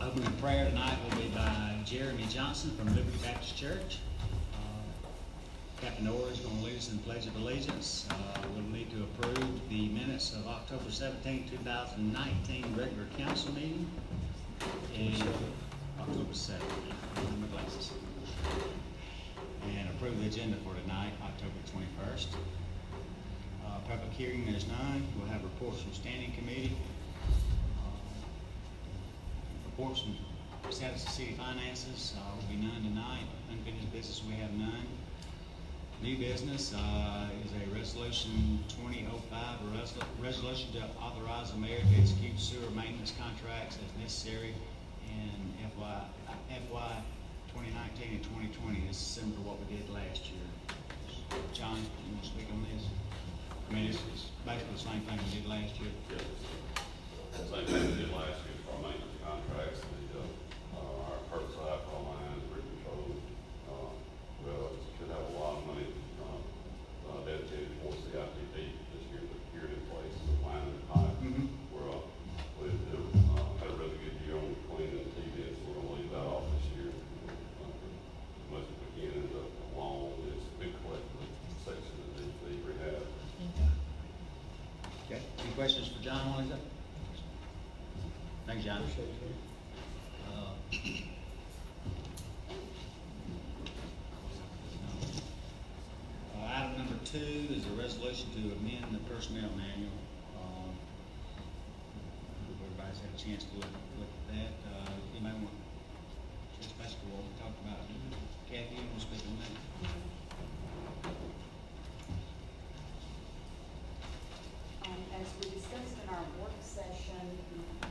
Opening prayer tonight will be by Jeremy Johnson from Liberty Baptist Church. Captain Orr is going to lead us in the Pledge of Allegiance. We'll need to approve the minutes of October 17, 2019 regular council meeting and October 7th. My glasses. And approve the agenda for tonight, October 21st. Public hearing, there's none. We'll have reports from standing committee. Reports from status of city finances will be none tonight. Unfinished business, we have none. New business is a resolution 2005, a resolution to authorize the mayor to execute sewer maintenance contracts as necessary in FY 2019 and 2020. This is similar to what we did last year. John, you want to speak on this? I mean, it's basically the same thing we did last year. Yes. Same thing we did last year for our maintenance contracts. Our curbside, our lines, we're controlled. Well, it should have a lot of money dedicated towards the ITP this year, but here in place, the line and pipe. We're up. We had a really good year on cleaning the TV, so we're going to leave that off this year. As much as we can, and along with this big collective section of the rehab. Okay. Any questions for John while he's up? Thanks, John. Item number 2 is a resolution to amend the personnel manual. Hope everybody's had a chance to look at that. You might want just basically what we talked about. Kathy, you want to speak on that? As we discussed in our work session,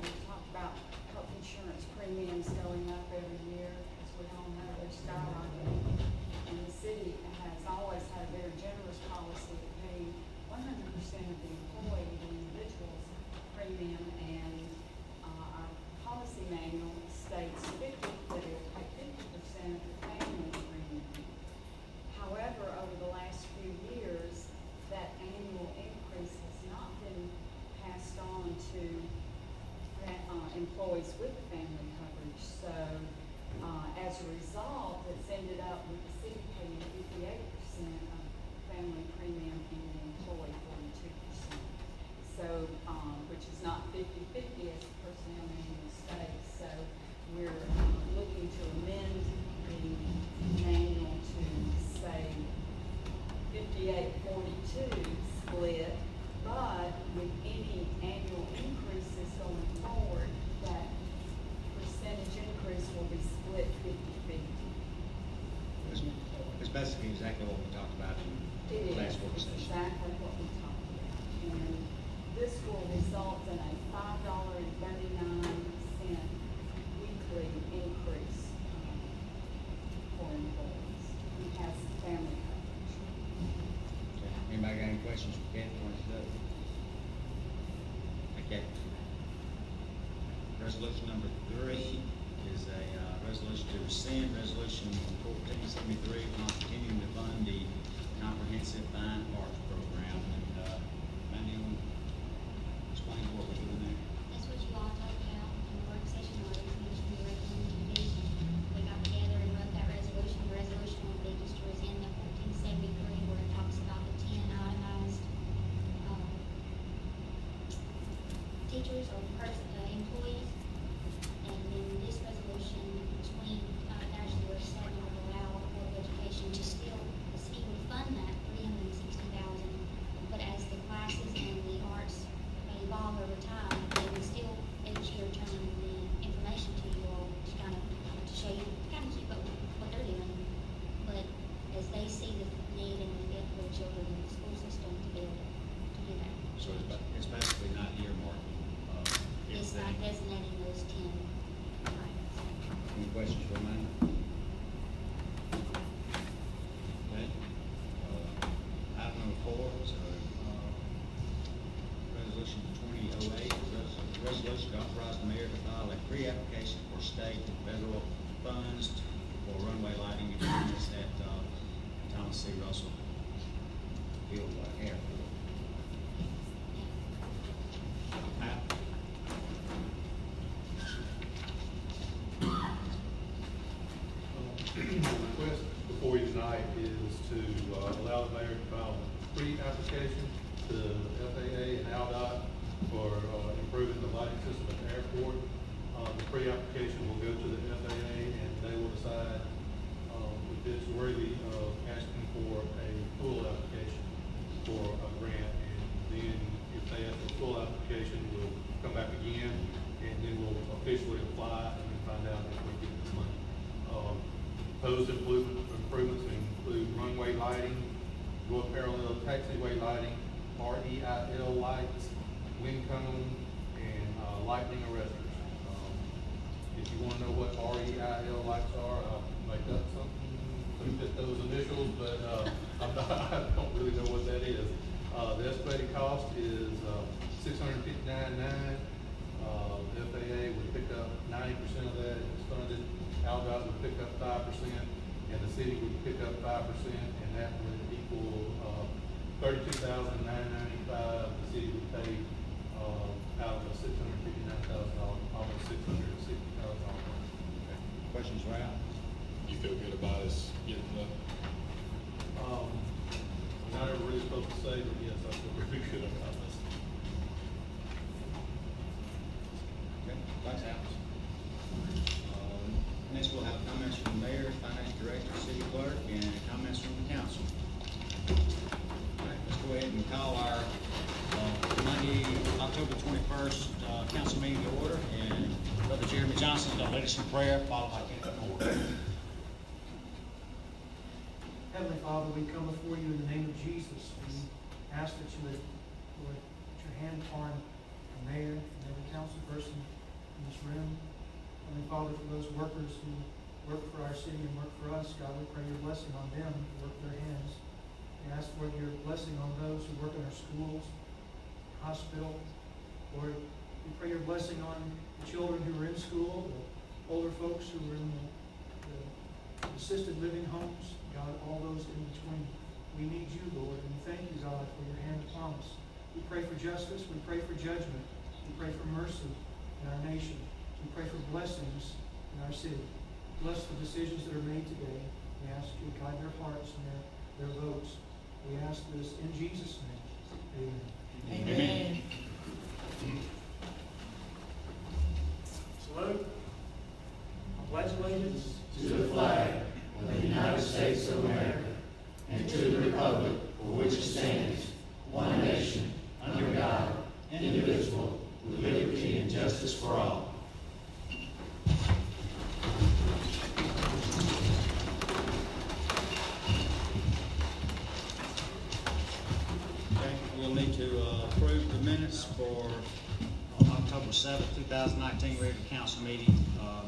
we talked about health insurance premiums going up every year. As we all know, they're skyrocketing. And the city has always had a very generous policy of paying 100% of the employee, the individual's premium, and our policy manual states that it will pay 50% of the family premium. However, over the last few years, that annual increase has not been passed on to employees with family coverage. So as a result, it's ended up with the city paying 58% of family premium and the employee 42%. So, which is not 50-50 as the personnel manual states. So we're looking to amend the manual to say 58-42 split, but with any annual increases going forward, that percentage increase will be split 50-50. It's basically exactly what we talked about in the last work session. Exactly what we talked about. And this will result in a $5.39 weekly increase for employees who has family coverage. Okay. Anybody got any questions for Kathy on this? Okay. Resolution number 3 is a resolution to rescind resolution 1473, not continuing to fund the comprehensive fine arts program. And Mandy, you want to explain what we're doing there? That's what you all talked about in the work session, or you mentioned the recommendation. We got together and wrote that resolution. The resolution will be just to rescind the 1473, where it talks about the 10 itemized teachers or employees. And then this resolution 20-07 will allow the Board of Education to still, the city would fund that $360,000, but as the classes and the arts may evolve over time, they would still each year turn the information to you all to kind of to show you, to kind of keep up with what they're doing. But as they see the need and the fit for the children in the school system to be able to do that. So it's basically not earmarked. It's not designating those 10 items. Any questions for Amanda? Okay. Item number 4 is resolution 2008, resolution to authorize the mayor to file a pre-application for state and federal funds for runway lighting improvements at Thomas C. Russell Field Airport. Pat? tonight is to allow the mayor to file a pre-application to FAA and ALDOT for improving the lighting system at the airport. The pre-application will go to the FAA and they will decide if it's worthy of asking for a full application for a grant. And then if they ask for a full application, we'll come back again and then we'll officially apply and then find out if we get the money. Proposed improvements include runway lighting, road parallel taxiway lighting, REIL lights, wind cone, and lightning arresters. If you want to know what REIL lights are, I'll make up something to fit those initials, but I don't really know what that is. The estimated cost is $659,900. The FAA would pick up 90% of that, it's funded. ALDOT would pick up 5%, and the city would pick up 5%, and that would equal $32,995. The city would pay out of the $659,000, almost $660,000. Questions, Ralph? You feel good about us getting the, I'm not ever really supposed to say, but yes, I feel pretty good about this. Okay, thanks, Alex. Next, we'll have comments from the mayor, finance director, city clerk, and comments from the council. All right, let's go ahead and call our Monday, October 21st, council meeting to order. And Brother Jeremy Johnson is going to lead us in prayer, followed by Kenneth Moore. Heavenly Father, we come before you in the name of Jesus. We ask that you would, Lord, put your hand upon the mayor and every council person in this room. Heavenly Father, for those workers who work for our city and work for us, God, we pray your blessing on them who work their hands. We ask for your blessing on those who work in our schools, hospital. Lord, we pray your blessing on the children who are in school, the older folks who are in the assisted living homes, God, all those in between. We need you, Lord, and we thank you, God, for your hand upon us. We pray for justice. We pray for judgment. We pray for mercy in our nation. We pray for blessings in our city. Bless the decisions that are made today. We ask you to guide their hearts and their votes. We ask this in Jesus' name. Amen. Amen. Salute. I pledge allegiance to the flag of the United States of America and to the republic for which it stands, one nation, under God, indivisible, with liberty and justice for all. Okay, we'll need to approve the minutes for October 7th, 2019 regular council meeting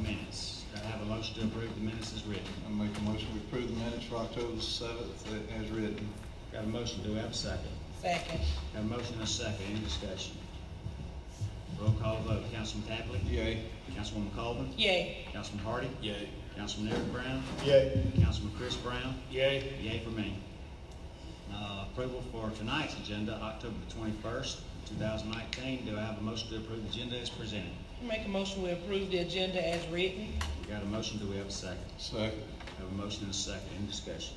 minutes. I have a motion to approve the minutes as written. I make a motion to approve the minutes for October 7th as written. Got a motion, do we have a second? Second. Got a motion and a second, any discussion? Roll call vote, Councilman Tapley? Yay. Councilwoman Colvin? Yay. Councilman Hardy? yay. Councilman Eric Brown? Yay. Councilman Chris Brown? Yay. Yay for me. Approval for tonight's agenda, October 21st, 2019. Do I have a motion to approve the agenda as presented? Make a motion we approve the agenda as written. We got a motion, do we have a second? Second. Have a motion and a second, any discussion?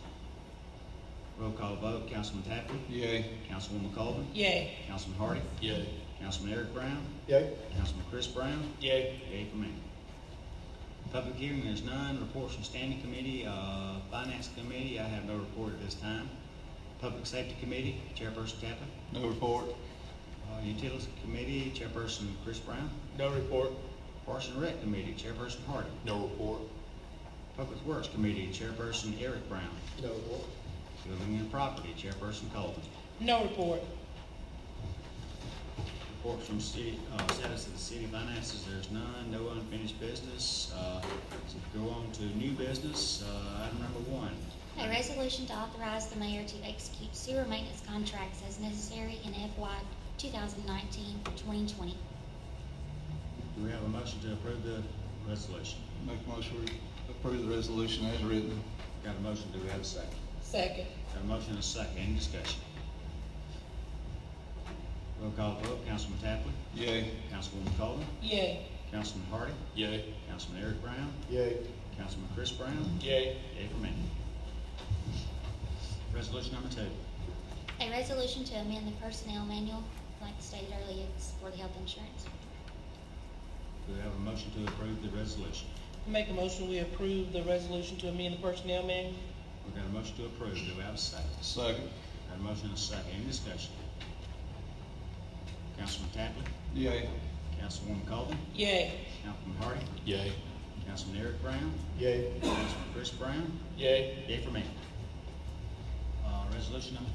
Roll call vote, Councilman Tapley? Yay. Councilwoman Colvin? Yay. Councilman Hardy? Yay. Councilman Eric Brown? Yay. Councilman Chris Brown? Yay. Yay for me. Public hearing, there's none. Reports from Standing Committee, Finance Committee, I have no report at this time. Public Safety Committee, Chairperson Tappan. No report. Utilities Committee, Chairperson Chris Brown. No report. Parks and Rec Committee, Chairperson Hardy. No report. Public Works Committee, Chairperson Eric Brown. No report. Building and Property, Chairperson Colvin. No report. Reports from city, status of the city finances, there's none. No unfinished business. So go on to new business, item number 1. A resolution to authorize the mayor to execute sewer maintenance contracts as necessary in FY 2019-2020. Do we have a motion to approve the resolution? Make a motion to approve the resolution as written. Got a motion, do we have a second? Second. Got a motion and a second, any discussion? Roll call vote, Councilman Tapley? Yay. Councilwoman Colvin? Yay. Councilman Hardy? Yay. Councilman Eric Brown? Yay. Councilman Chris Brown? Yay. Yay for me. Resolution number 2. A resolution to amend the personnel manual, like stated earlier, it's for the health insurance. Do we have a motion to approve the resolution? Make a motion, we approve the resolution to amend the personnel manual. We've got a motion to approve. Do we have a second? Second. Got a motion and a second. Any discussion? Councilman Tacklet? Yay. Councilwoman Colvin? Yay. Councilman Hardy? Yay. Councilman Eric Brown? Yay. Councilman Chris Brown? Yay. Yay for me. Resolution number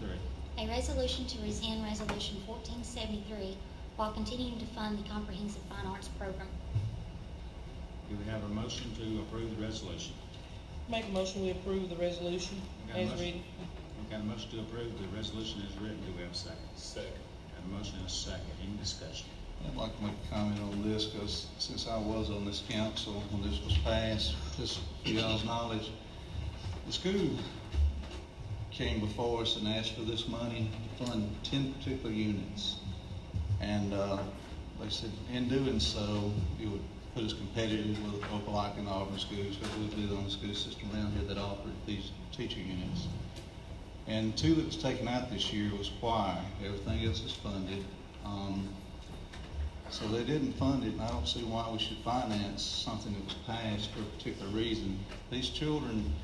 3. A resolution to rescind Resolution 1473 while continuing to fund the Comprehensive Fine Arts Program. Do we have a motion to approve the resolution? Make a motion, we approve the resolution Got a as motion. written. We've got a motion to approve the resolution as written. Do we have a second? Second. Got a motion and a second. Any discussion? I'd like to make a comment on this, because since I was on this council when this was passed, just for y'all's knowledge, the school came before us and asked for this money to fund 10 particular units. And they said in doing so, it would put us competitive with Opelika and Auburn schools, because we would be the only school system around here that offered these teacher units. And 2 that was taken out this year was choir. Everything else is funded. So they didn't fund it, and I don't see why we should finance something that was passed for a particular reason. These children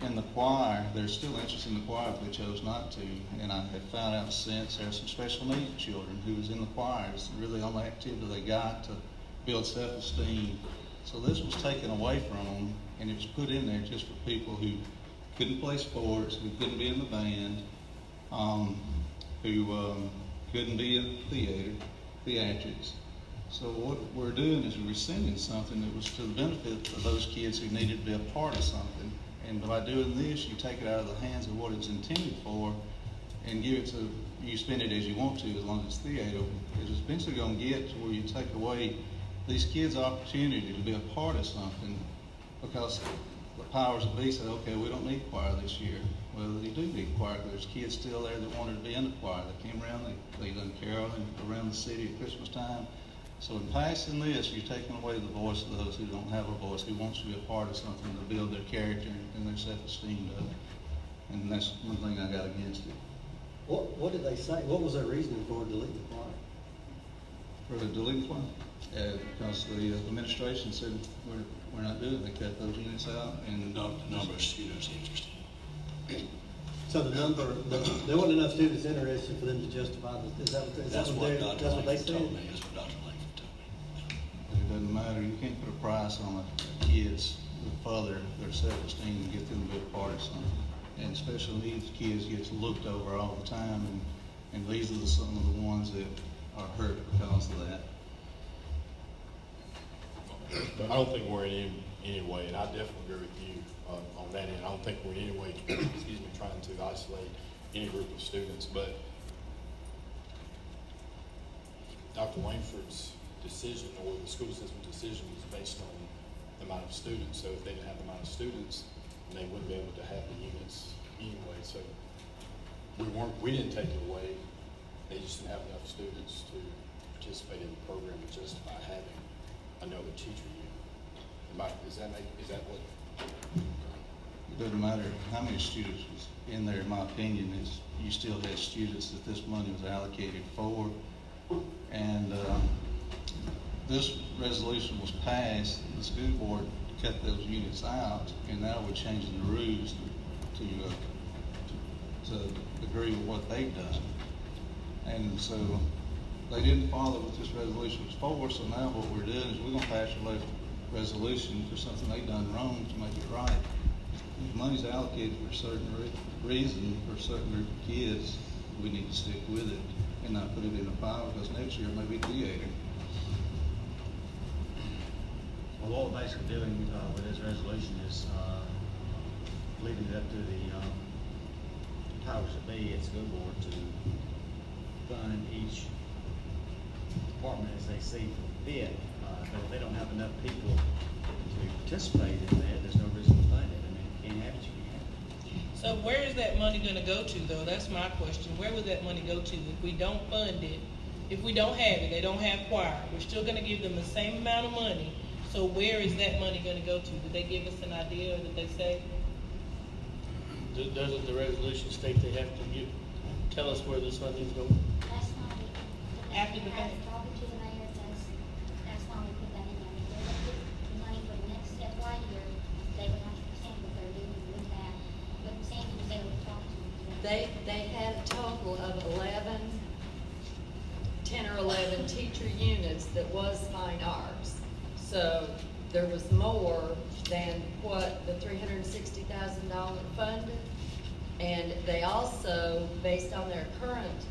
in the choir, they're still interested in the choir, but they chose not to. And I have found out since there are some special needs children who was in the choir. It's really the only activity they got to build self-esteem. So this was taken away from them, and it was put in there just for people who couldn't play sports, who couldn't be in the band, who couldn't be in theatrics. So what we're doing is rescinding something that was to the benefit of those kids who needed to be a part of something. And by doing this, you take it out of the hands of what it's intended for and give it to, you spend it as you want to, as long as it's theater. It's eventually going to get to where you take away these kids' opportunity to be a part of something, because the powers that be said, okay, we don't need choir this year. Well, they do need choir. There's kids still there that wanted to be in the choir. They came around, they done caroling around the city at Christmas time. So in passing this, you're taking away the voice of those who don't have a voice, who wants to be a part of something to build their character and their self-esteem up. And that's one thing I got against it. What did they say? What was their reasoning for deleting the choir? For the delete one, because the administration said we're not doing it. They cut those units out, and The number of students interested. So there wasn't enough students interested for them to justify this. That's what Dr. That's what they Langford told said? me. That's what Dr. Langford told me. it doesn't matter. You can't put a price on a kids to further their self-esteem and get them to be a part of something. And special needs kids gets looked over all the time, and these are some of the ones that are hurt because of that. But I don't think we're in any way, and I definitely agree with you on that end. I don't think we're in any way, excuse me, trying to isolate any group of students, but Dr. Langford's decision, or the school system's decision, was based on the amount of students. So if they didn't have the amount of students, then they wouldn't be able to have the units anyway. So we didn't take it away. They just didn't have enough students to participate in the program to justify having another teacher unit. Is that what? It doesn't matter how many students was in there, in my opinion, is you still had students that this money was allocated for. And this resolution was passed, the school board cut those units out, and now we're changing the rules to agree with what they've done. And so they didn't follow what this resolution was for, so now what we're doing is we're gonna pass a resolution for something they done wrong to make it right. If money's allocated for a certain reason, for a certain group of kids, we need to stick with it and not put it in a pile, because next year it may be theater. Well, what we're basically doing with this resolution is leaving it up to the powers that be at school board to fund each department as they see fit. But if they don't have enough people to participate in that, there's no reason to fund it. I mean, if you can't have it, you can't have it. So where is that money gonna go to, though? That's my question. Where would that money go to if we don't fund it? If we don't have it, they don't have choir, we're still gonna give them the same amount of money. So where is that money gonna go to? Did they give us an idea, or did they say? Doesn't the resolution state they have to tell us where this money is going? That's why we, After the fact. talking to the mayor, that's why we put that in there. If they're gonna get the money for the next FY year, they would have to present what they're doing with that. But Sandy was able to talk to them. They had a total of 10 or 11 teacher units that was fine arts. So there was more than what the $360,000 funded. And they also, based on their current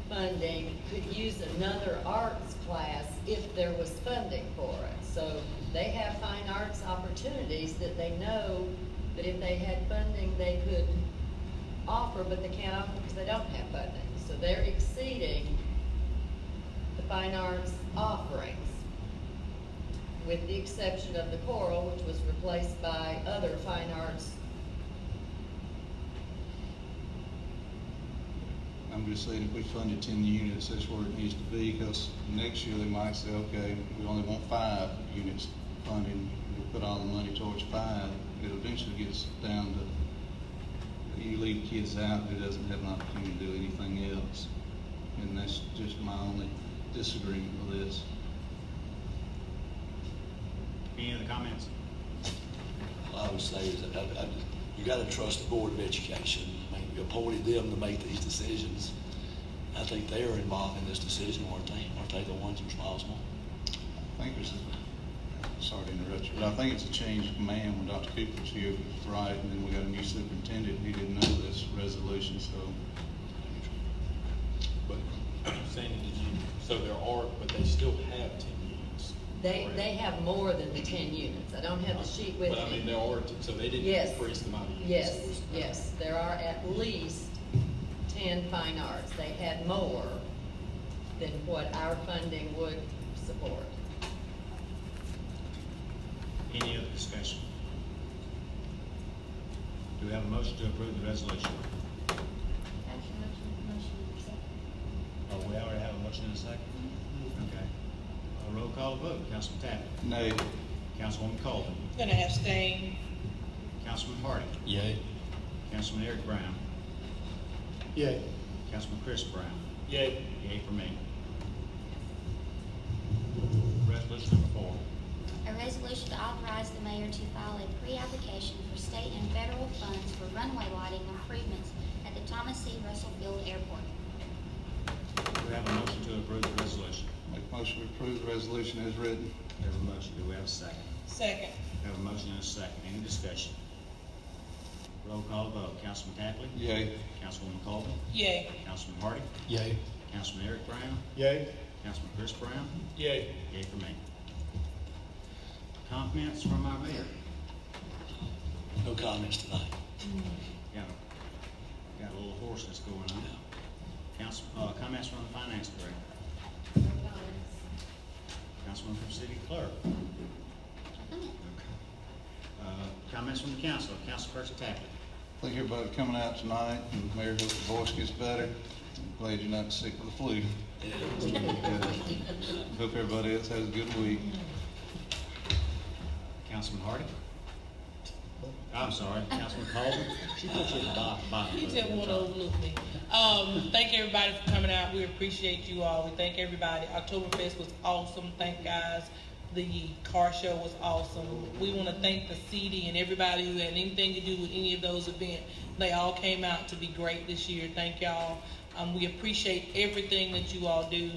funding, could use another arts class if there was funding for it. So they have fine arts opportunities that they know that if they had funding, they could offer, but they can't offer because they don't have funding. So they're exceeding the fine arts offerings, with the exception of the choral, which was replaced by other fine arts. I'm just saying, if we funded 10 units, that's where it needs to be, because next year they might say, okay, we only want 5 units funded. We put all the money towards 5. It eventually gets down to, you leave kids out who doesn't have an opportunity to do anything else. And that's just my only disagreement with this. Any other comments? All I would say is that you gotta trust the Board of Education. I mean, we appointed them to make these decisions. I think they are involved in this decision, aren't they? Aren't they the ones responsible? I think it's, sorry to interrupt you, but I think it's a change of command when Dr. Cooper was here, right, and then we got a new superintendent, he didn't know this resolution, so. But Sandy, so there are, but they still have 10 units. correct? They have more than the 10 units. I don't have the sheet with me. But I mean, there are, so they didn't Yes. increase the amount of units. Yes, It was- yes, there are at least 10 fine arts. They had more than what our funding would support. Any other discussion? Do we have a motion to approve the resolution? Actually, motion accepted. Oh, we already have a motion and a second? Okay. A roll call vote. Councilman Tappy. Nay. Councilwoman Colvin. Gonna abstain. Councilman Hardy. Yay. Councilman Eric Brown. Yay. Councilman Chris Brown. Yay. Yay for me. Resolution number 4. A resolution to authorize the mayor to file a pre-application for state and federal funds for runway lighting improvements at the Thomas C. Russell Field Airport. Do we have a motion to approve the resolution? Make a motion to approve the resolution as written. We have a motion. Do we have a second? Second. We have a motion and a second. Any discussion? Roll call vote. Councilman Tapley. Yay. Councilwoman Colvin. Yay. Councilman Hardy. Yay. Councilman Eric Brown. Yay. Councilman Chris Brown. Yay. Yay for me. Comments from our mayor. No comments tonight. Got a little hoarseness going on. Council, comments from the finance director. Councilman from city clerk. Comments from the council. Councilperson Tapley. Thank everybody for coming out tonight, and Mayor, hope your voice gets better. I'm glad you're not sick with the flu. Hope everybody else has a good week. Councilman Hardy. I'm sorry, Councilman Colvin. She put you at the bottom. You just want to overlook me. Thank everybody for coming out. We appreciate you all. We thank everybody. Oktoberfest was awesome. Thank guys. The car show was awesome. We want to thank the city and everybody who had anything to do with any of those events. They all came out to be great this year. Thank y'all. We appreciate everything that you all do.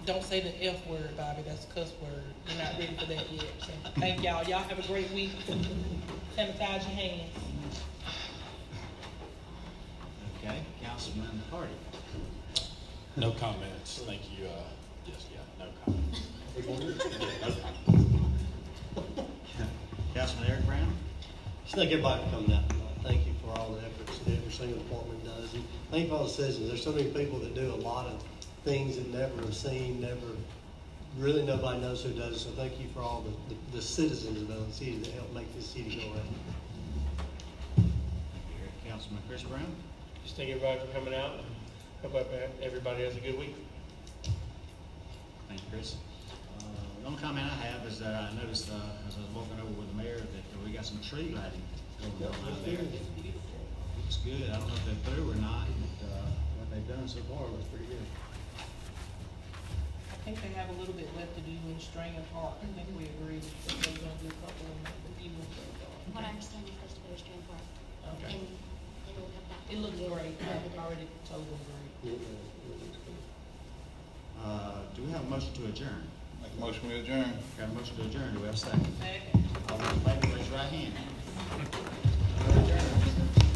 Don't say the F word, Bobby. That's a cuss word. You're not ready for that yet. So thank y'all. Y'all have a great week. Sanitize your hands. Okay, Councilman Hardy. No comments. Thank you. Yes, yeah, no comments. Councilman Eric Brown. Just thank everybody for coming out tonight. Thank you for all the efforts that every single department does. And thank you for all the citizens. There's so many people that do a lot of things that never are seen, really nobody knows who does it. So thank you for all the citizens of the city that help make this city go around. Thank you, Eric. Councilman Chris Brown. Just thank everybody for coming out. Hope everybody has a good week. Thank you, Chris. The only comment I have is that I noticed as I was walking over with the mayor that we got some tree lighting going on out there. looks good. I don't know if they're through or not, but, what they've done so far looks pretty good. I think they have a little bit left to do in Stringer Park. I think we agreed that they're gonna do a couple of them, a few more. What I understand is supposed to go to Strand Park. Okay. And it'll help out. It looks great. I've already told them great. Do we have a motion to adjourn? Make a motion, we adjourn. Got a motion to adjourn, do we have a second? Second. All those in favor, raise your right hand. We're adjourned.